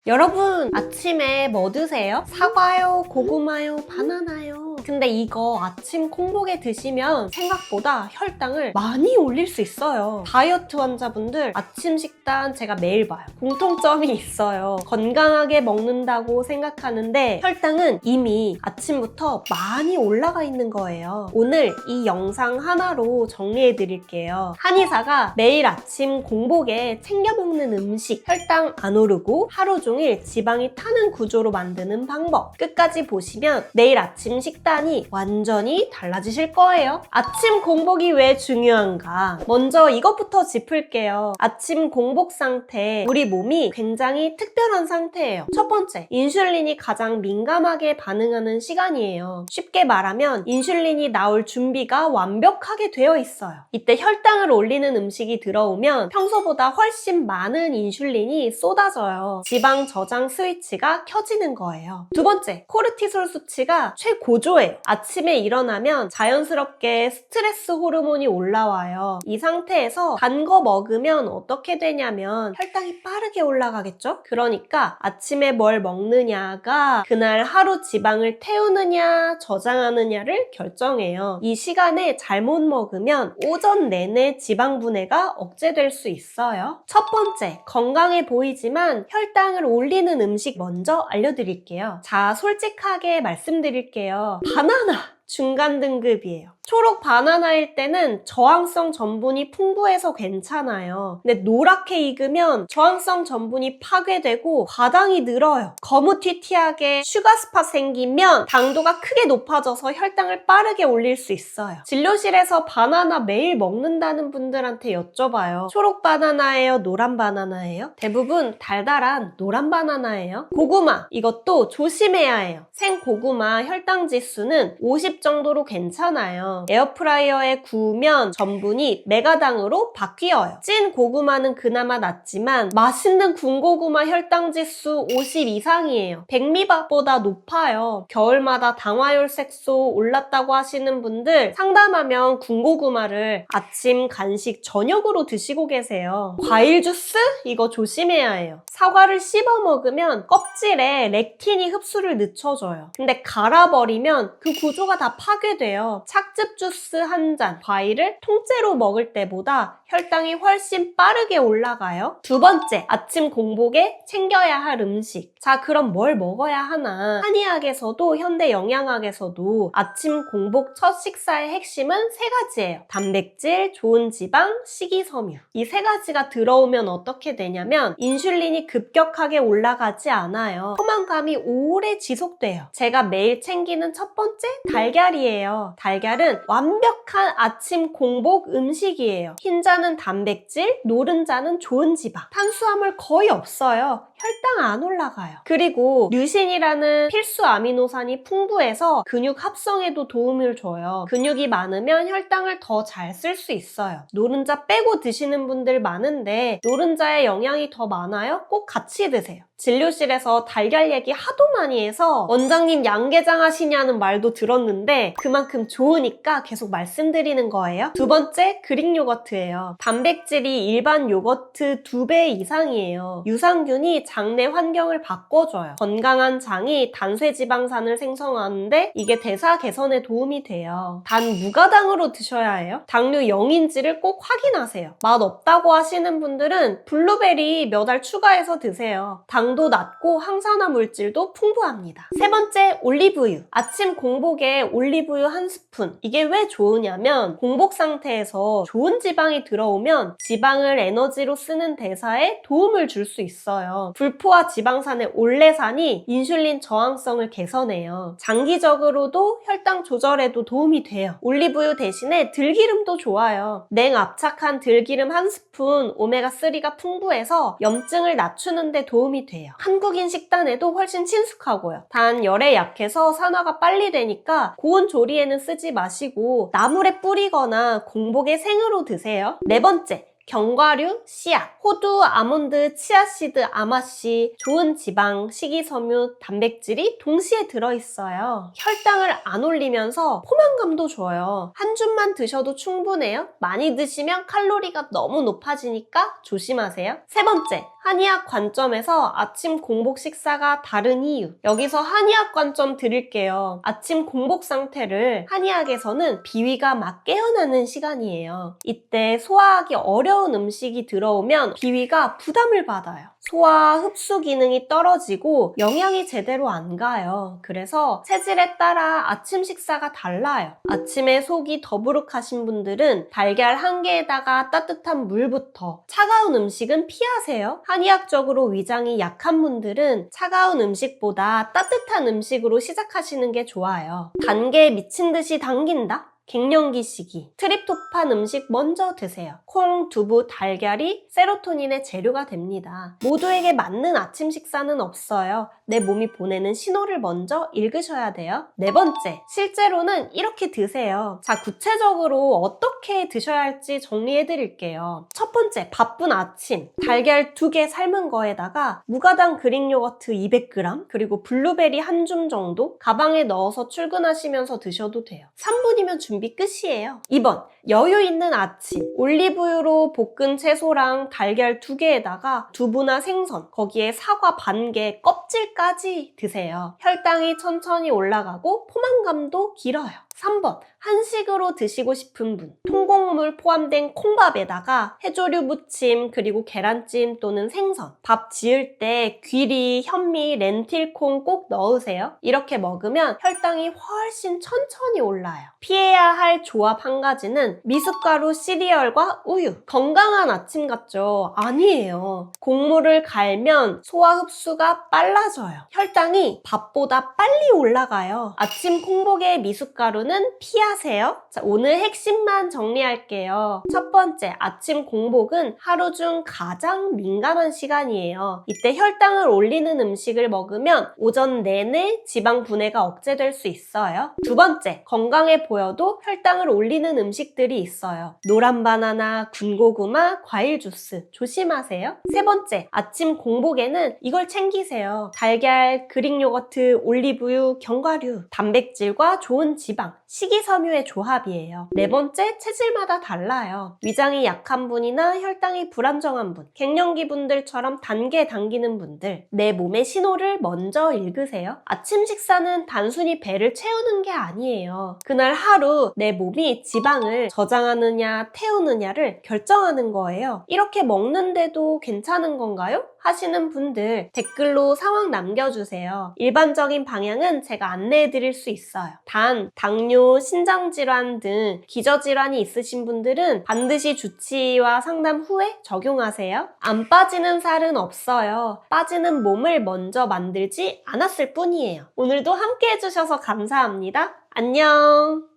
여러분 아침에 뭐 드세요? 사과요? 고구마요? 바나나요? 근데 이거 아침 콩복에 드시면 생각보다 혈당을 많이 올릴 수 있어요. 다이어트 환자분들 아침 식단 제가 매일 봐요. 공통점이 있어요. 건강하게 먹는다고 생각하는데 혈당은 이미 아침부터 많이 올라가 있는 거예요. 오늘 이 영상 하나로 정리해 드릴게요. 한의사가 매일 아침 공복에 챙겨 먹는 음식, 혈당 안 오르고 하루 종일 지방이 타는 구조로 만드는 방법, 끝까지 보시면 내일 아침 식단이 완전히 달라지실 거예요. 아침 공복이 왜 중요한가? 먼저 이것부터 짚을게요. 아침 공복 상태, 우리 몸이 굉장히 특별한 상태예요. 첫 번째, 인슐린이 가장 민감하게 반응하는 시간이에요. 쉽게 말하면 인슐린이 나올 준비가 완벽하게 되어 있어요. 이때 혈당을 올리는 음식이 들어오면 평소보다 훨씬 많은 인슐린이 쏟아져요. 지방 저장 스위치가 켜지는 거예요. 두 번째, 코르티솔 수치가 최고조예요. 아침에 일어나면 자연스럽게 스트레스 호르몬이 올라와요. 이 상태에서 단 거 먹으면 어떻게 되냐면 혈당이 빠르게 올라가겠죠? 그러니까 아침에 뭘 먹느냐가 그날 하루 지방을 태우느냐 저장하느냐를 결정해요. 이 시간에 잘못 먹으면 오전 내내 지방 분해가 억제될 수 있어요. 첫 번째, 건강해 보이지만 혈당을 올리는 음식 먼저 알려드릴게요. 자, 솔직하게 말씀드릴게요. 바나나! 중간 등급이에요. 초록 바나나일 때는 저항성 전분이 풍부해서 괜찮아요. 근데 노랗게 익으면 저항성 전분이 파괴되고 과당이 늘어요. 거무튀튀하게 슈가스파 생기면 당도가 크게 높아져서 혈당을 빠르게 올릴 수 있어요. 진료실에서 바나나 매일 먹는다는 분들한테 여쭤봐요. 초록 바나나예요? 노란 바나나예요? 대부분 달달한 노란 바나나예요. 고구마, 이것도 조심해야 해요. 생고구마 혈당 지수는 50 정도로 괜찮아요. 에어프라이어에 구우면 전분이 메가당으로 바뀌어요. 찐 고구마는 그나마 낫지만 맛있는 군고구마 혈당 지수 50 이상이에요. 백미밥보다 높아요. 겨울마다 당화혈색소 올랐다고 하시는 분들 상담하면 군고구마를 아침, 간식, 저녁으로 드시고 계세요. 과일 주스? 이거 조심해야 해요. 사과를 씹어 먹으면 껍질에 렉틴이 흡수를 늦춰줘요. 근데 갈아버리면 그 구조가 다 파괴돼요. 착즙 주스 한 잔, 과일을 통째로 먹을 때보다 혈당이 훨씬 빠르게 올라가요. 두 번째, 아침 공복에 챙겨야 할 음식. 자, 그럼 뭘 먹어야 하나? 한의학에서도 현대 영양학에서도 아침 공복 첫 식사의 핵심은 세 가지예요. 단백질, 좋은 지방, 식이섬유. 이 세 가지가 들어오면 어떻게 되냐면 인슐린이 급격하게 올라가지 않아요. 포만감이 오래 지속돼요. 제가 매일 챙기는 첫 번째, 달걀이에요. 달걀은 완벽한 아침 공복 음식이에요. 흰자는 단백질, 노른자는 좋은 지방. 탄수화물 거의 없어요. 혈당 안 올라가요. 그리고 류신이라는 필수 아미노산이 풍부해서 근육 합성에도 도움을 줘요. 근육이 많으면 혈당을 더 잘 쓸 수 있어요. 노른자 빼고 드시는 분들 많은데 노른자에 영양이 더 많아요? 꼭 같이 드세요. 진료실에서 달걀 얘기 하도 많이 해서 원장님 양계장 하시냐는 말도 들었는데 그만큼 좋으니까 계속 말씀드리는 거예요. 두 번째, 그릭 요거트예요. 단백질이 일반 요거트 2배 이상이에요. 유산균이 장내 환경을 바꿔줘요. 건강한 장이 단쇄지방산을 생성하는데 이게 대사 개선에 도움이 돼요. 단 무가당으로 드셔야 해요. 당류 0인지를 꼭 확인하세요. 맛 없다고 하시는 분들은 블루베리 몇 알 추가해서 드세요. 당도 낮고 항산화 물질도 풍부합니다. 세 번째, 올리브유. 아침 공복에 올리브유 한 스푼. 이게 왜 좋으냐면 공복 상태에서 좋은 지방이 들어오면 지방을 에너지로 쓰는 대사에 도움을 줄 수 있어요. 불포화 지방산의 올레산이 인슐린 저항성을 개선해요. 장기적으로도 혈당 조절에도 도움이 돼요. 올리브유 대신에 들기름도 좋아요. 냉압착한 들기름 한 스푼 오메가3가 풍부해서 염증을 낮추는 데 도움이 돼요. 한국인 식단에도 훨씬 친숙하고요. 단 열에 약해서 산화가 빨리 되니까 고온 조리에는 쓰지 마시고 나물에 뿌리거나 공복에 생으로 드세요. 네 번째, 견과류, 씨앗, 호두, 아몬드, 치아씨드, 아마씨, 좋은 지방, 식이섬유, 단백질이 동시에 들어있어요. 혈당을 안 올리면서 포만감도 줘요. 한 줌만 드셔도 충분해요. 많이 드시면 칼로리가 너무 높아지니까 조심하세요. 세 번째, 한의학 관점에서 아침 공복 식사가 다른 이유. 여기서 한의학 관점 드릴게요. 아침 공복 상태를 한의학에서는 비위가 막 깨어나는 시간이에요. 이때 소화하기 어려운 음식이 들어오면 비위가 부담을 받아요. 소화 흡수 기능이 떨어지고 영양이 제대로 안 가요. 그래서 체질에 따라 아침 식사가 달라요. 아침에 속이 더부룩하신 분들은 달걀 한 개에다가 따뜻한 물부터, 차가운 음식은 피하세요. 한의학적으로 위장이 약한 분들은 차가운 음식보다 따뜻한 음식으로 시작하시는 게 좋아요. 단계에 미친 듯이 당긴다? 갱년기 시기, 트립토판 음식 먼저 드세요. 콩, 두부, 달걀이 세로토닌의 재료가 됩니다. 모두에게 맞는 아침 식사는 없어요. 내 몸이 보내는 신호를 먼저 읽으셔야 돼요. 네 번째, 실제로는 이렇게 드세요. 자, 구체적으로 어떻게 드셔야 할지 정리해 드릴게요. 첫 번째, 바쁜 아침, 달걀 2개 삶은 거에다가 무가당 그릭 요거트 200g, 그리고 블루베리 한 줌 정도 가방에 넣어서 출근하시면서 드셔도 돼요. 3분이면 준비 끝이에요. 2번, 여유 있는 아침, 올리브유로 볶은 채소랑 달걀 2개에다가 두부나 생선, 거기에 사과 반 개, 껍질까지 드세요. 혈당이 천천히 올라가고 포만감도 길어요. 3번, 한식으로 드시고 싶은 분, 통곡물 포함된 콩밥에다가 해조류 무침, 그리고 계란찜 또는 생선, 밥 지을 때 귀리, 현미, 렌틸콩 꼭 넣으세요. 이렇게 먹으면 혈당이 훨씬 천천히 올라요. 피해야 할 조합 한 가지는 미숫가루 시리얼과 우유. 건강한 아침 같죠? 아니에요. 곡물을 갈면 소화 흡수가 빨라져요. 혈당이 밥보다 빨리 올라가요. 아침 콩복의 미숫가루는 피하세요. 자, 오늘 핵심만 정리할게요. 첫 번째, 아침 공복은 하루 중 가장 민감한 시간이에요. 이때 혈당을 올리는 음식을 먹으면 오전 내내 지방 분해가 억제될 수 있어요. 두 번째, 건강해 보여도 혈당을 올리는 음식들이 있어요. 노란 바나나, 군고구마, 과일 주스 조심하세요. 세 번째, 아침 공복에는 이걸 챙기세요. 달걀, 그릭 요거트, 올리브유, 견과류, 단백질과 좋은 지방, 식이섬유의 조합이에요. 네 번째, 체질마다 달라요. 위장이 약한 분이나 혈당이 불안정한 분, 갱년기 분들처럼 단계 당기는 분들, 내 몸의 신호를 먼저 읽으세요. 아침 식사는 단순히 배를 채우는 게 아니에요. 그날 하루 내 몸이 지방을 저장하느냐 태우느냐를 결정하는 거예요. 이렇게 먹는데도 괜찮은 건가요? 하시는 분들 댓글로 상황 남겨주세요. 일반적인 방향은 제가 안내해 드릴 수 있어요. 단, 당뇨, 신장질환 등 기저질환이 있으신 분들은 반드시 주치의와 상담 후에 적용하세요. 안 빠지는 살은 없어요. 빠지는 몸을 먼저 만들지 않았을 뿐이에요. 오늘도 함께 해주셔서 감사합니다. 안녕!